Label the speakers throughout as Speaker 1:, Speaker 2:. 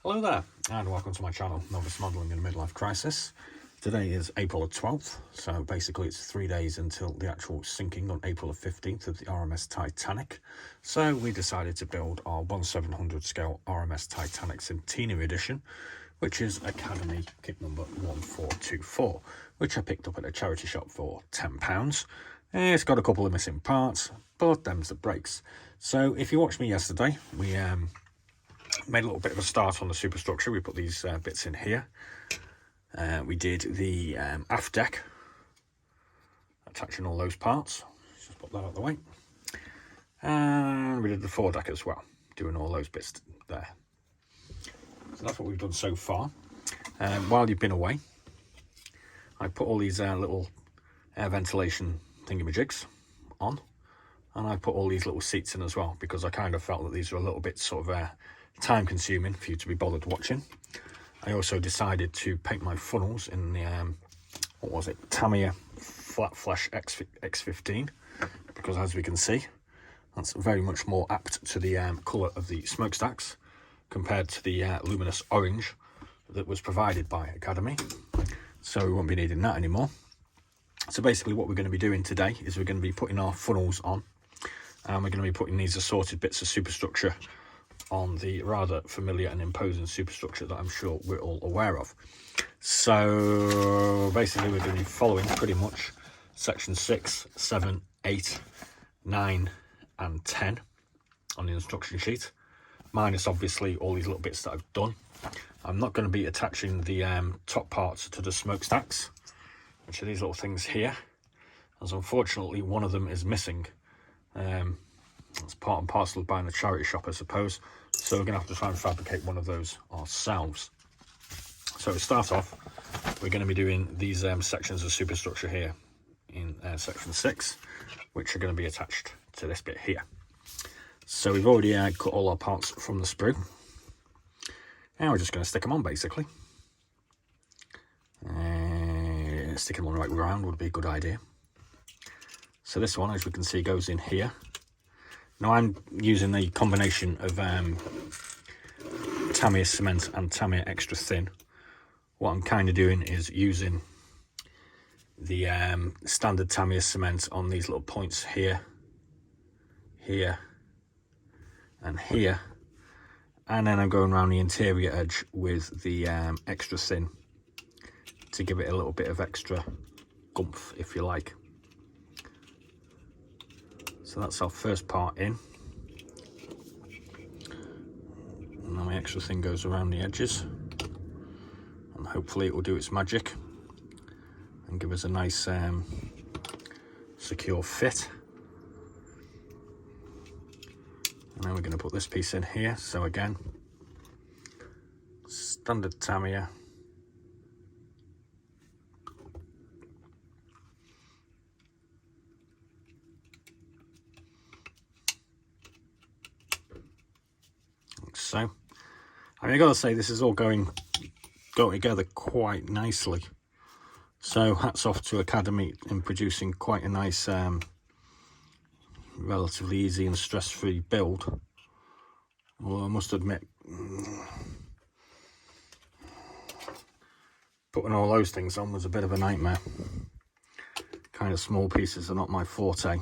Speaker 1: Hello there, and welcome to my channel, Novice Modelling in a Midlife Crisis. Today is April the 12th, so basically it's 3 days until the actual sinking on April the 15th of the R.M.S Titanic. So we decided to build our 1/700 scale R.M.S Titanic Centenary Edition, which is Academy kit number 1424, which I picked up at a charity shop for £10. It's got a couple of missing parts, but them's the breaks. So if you watched me yesterday, we made a little bit of a start on the superstructure. We put these bits in here. We did the aft deck, attaching all those parts. Just put that out of the way. And we did the foredeck as well, doing all those bits there. So that's what we've done so far. While you've been away, I put all these little air ventilation thingamajigs on, and I put all these little seats in as well, because I kind of felt that these were a little bit sort of time consuming for you to be bothered watching. I also decided to paint my funnels in the what was it, Tamiya Flat Flash X15, because as we can see, that's very much more apt to the colour of the smokestacks compared to the luminous orange that was provided by Academy. So we won't be needing that anymore. So basically what we're going to be doing today is we're going to be putting our funnels on, and we're going to be putting these assorted bits of superstructure on the rather familiar and imposing superstructure that I'm sure we're all aware of. So basically we're going to be following pretty much section 6, 7, 8, 9 and 10 on the instruction sheet, minus obviously all these little bits that I've done. I'm not going to be attaching the top parts to the smokestacks, which are these little things here, as unfortunately one of them is missing. It's part and parcel of buying a charity shop, I suppose, so we're going to have to try and fabricate one of those ourselves. So to start off, we're going to be doing these sections of superstructure here in section 6, which are going to be attached to this bit here. So we've already cut all our parts from the sprue, and we're just going to stick them on basically. Sticking them right round would be a good idea. So this one, as we can see, goes in here. Now I'm using the combination of Tamiya cement and Tamiya extra thin. What I'm kind of doing is using the standard Tamiya cement on these little points here, here and here, and then I'm going around the interior edge with the extra thin to give it a little bit of extra gumph, if you like. So that's our first part in. And now my extra thing goes around the edges, and hopefully it will do its magic and give us a nice secure fit. And then we're going to put this piece in here. So again, standard Tamiya. So, I mean, I gotta say, this is all going together quite nicely. So hats off to Academy in producing quite a nice, relatively easy and stress-free build. Although I must admit, putting all those things on was a bit of a nightmare. Kind of small pieces are not my forte.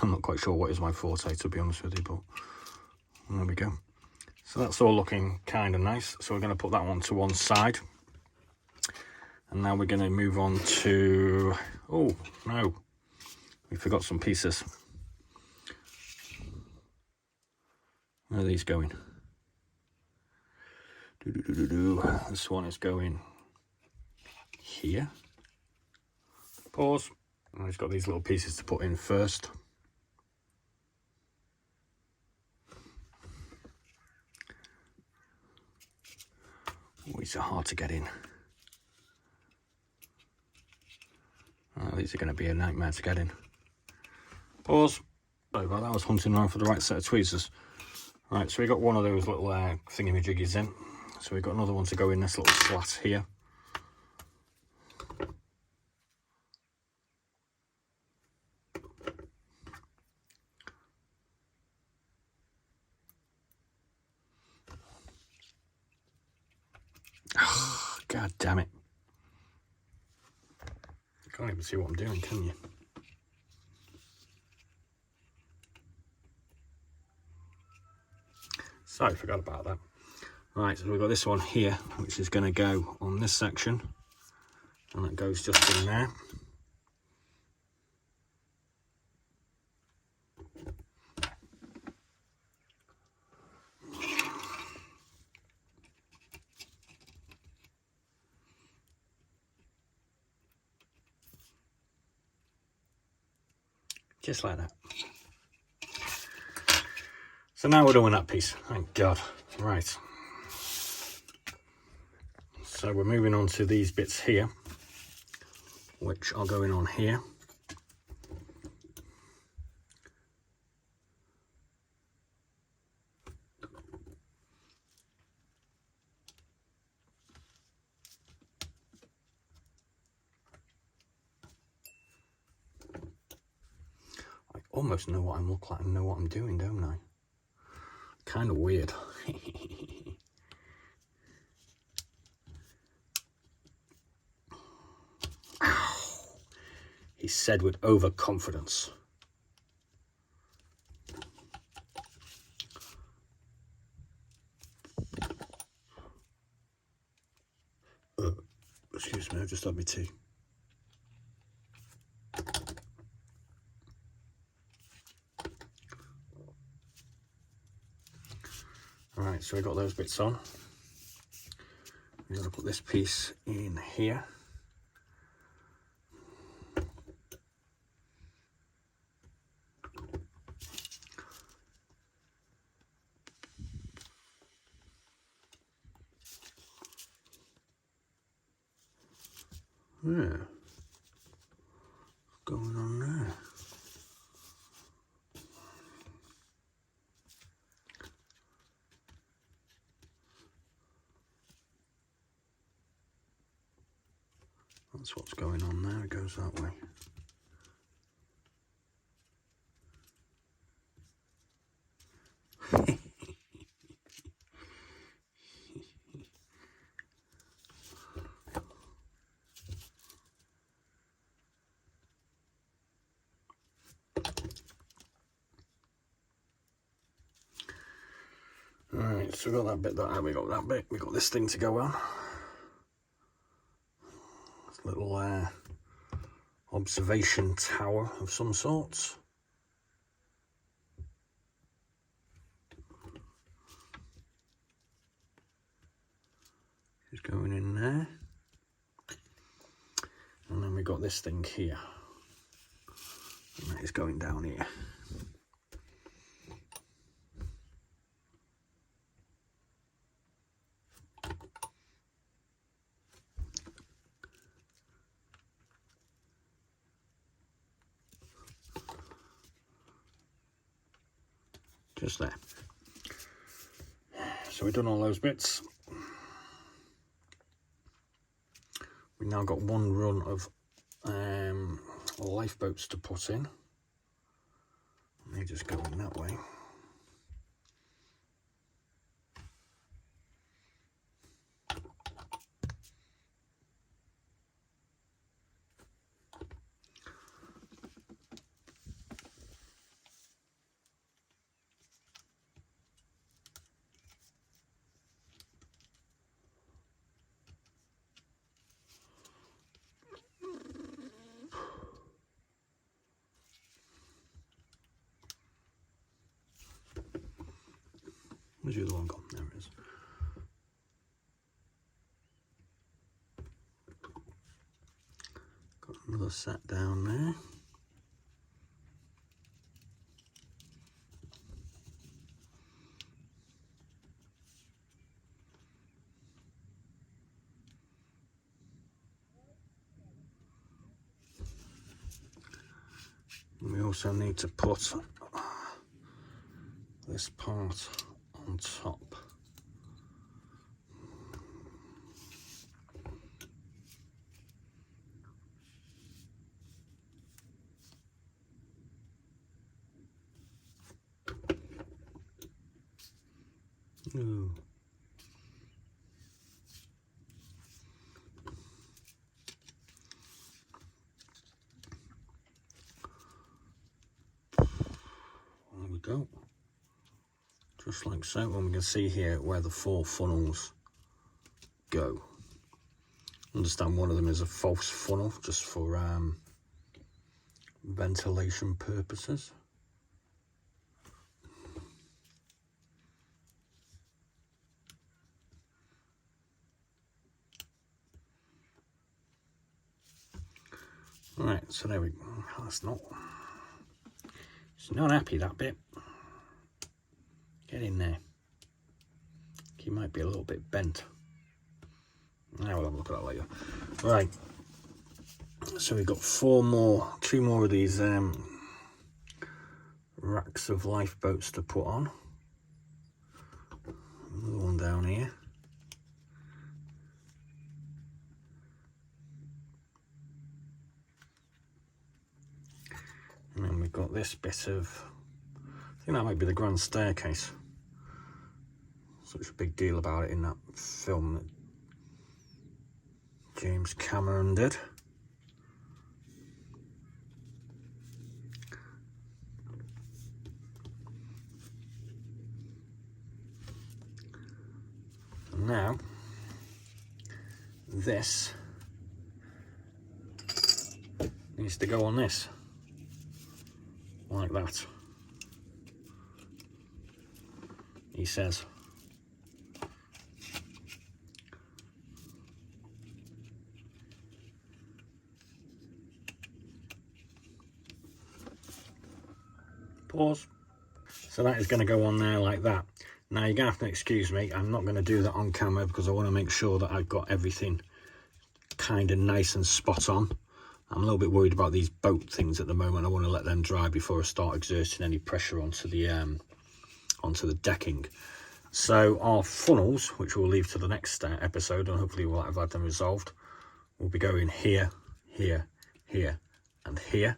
Speaker 1: I'm not quite sure what is my forte, to be honest with you, but there we go. So that's all looking kind of nice. So we're going to put that one to one side. And now we're going to move on to... Oh, no. We forgot some pieces. Where are these going? This one is going here. Pause. I've just got these little pieces to put in first. Oh, these are hard to get in. Oh, these are going to be a nightmare to get in. Pause. Sorry about that, I was hunting around for the right set of tweezers. Right, so we got one of those little thingamajiggies in. So we've got another one to go in this little slat here. God damn it. You can't even see what I'm doing, can you? Sorry, forgot about that. Right, so we've got this one here, which is going to go on this section, and that goes just in there. Just like that. So now we're doing that piece, thank God. Right. So we're moving on to these bits here, which are going on here. I almost know what I look like and know what I'm doing, don't I? Kind of weird. He said with overconfidence. Excuse me, I've just had my tea. Alright, so we got those bits on. I'm going to put this piece in here. Yeah. What's going on there? That's what's going on there, it goes that way. Alright, so we got that bit, we got that bit, we got this thing to go on. This little observation tower of some sorts. It's going in there. And then we got this thing here. And that is going down here. Just there. So we've done all those bits. We've now got one run of lifeboats to put in. They just go in that way. Where's the other one gone? There it is. Got another set down there. And we also need to put this part on top. Ooh. go. Just like so, and we can see here where the 4 funnels go. Understand one of them is a false funnel, just for ventilation purposes. Right, so there we go. It's not happy, that bit. Get in there. He might be a little bit bent. Now we'll have a look at that later. Right. So we've got 2 more of these racks of lifeboats to put on. Another one down here. And then we've got this bit of, I think that might be the grand staircase. Such a big deal about it in that film that James Cameron did. And now, this needs to go on this, like that, he says. Pause. So that is going to go on there like that. Now you're going to have to excuse me, I'm not going to do that on camera because I want to make sure that I've got everything kind of nice and spot on. I'm a little bit worried about these boat things at the moment. I want to let them dry before I start exerting any pressure onto the decking. So our funnels, which we'll leave to the next episode, and hopefully we'll have had them resolved, will be going here, here, here, and here.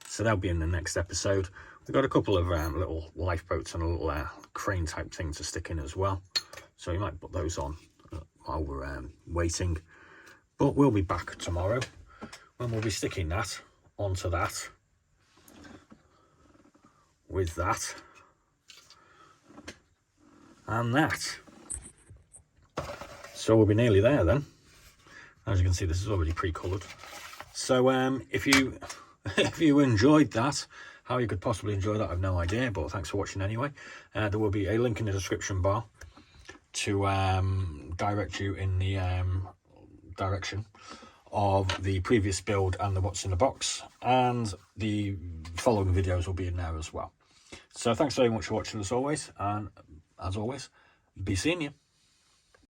Speaker 1: So they'll be in the next episode. We've got a couple of little lifeboats and a little crane type thing to stick in as well. So you might put those on while we're waiting. But we'll be back tomorrow when we'll be sticking that onto that, with that, and that. So we'll be nearly there then. As you can see, this is already pre-coloured. So if you enjoyed that, how you could possibly enjoy that, I've no idea, but thanks for watching anyway. There will be a link in the description bar to direct you in the direction of the previous build and the what's in the box, and the following videos will be in there as well. So thanks very much for watching as always, and as always, be seeing you.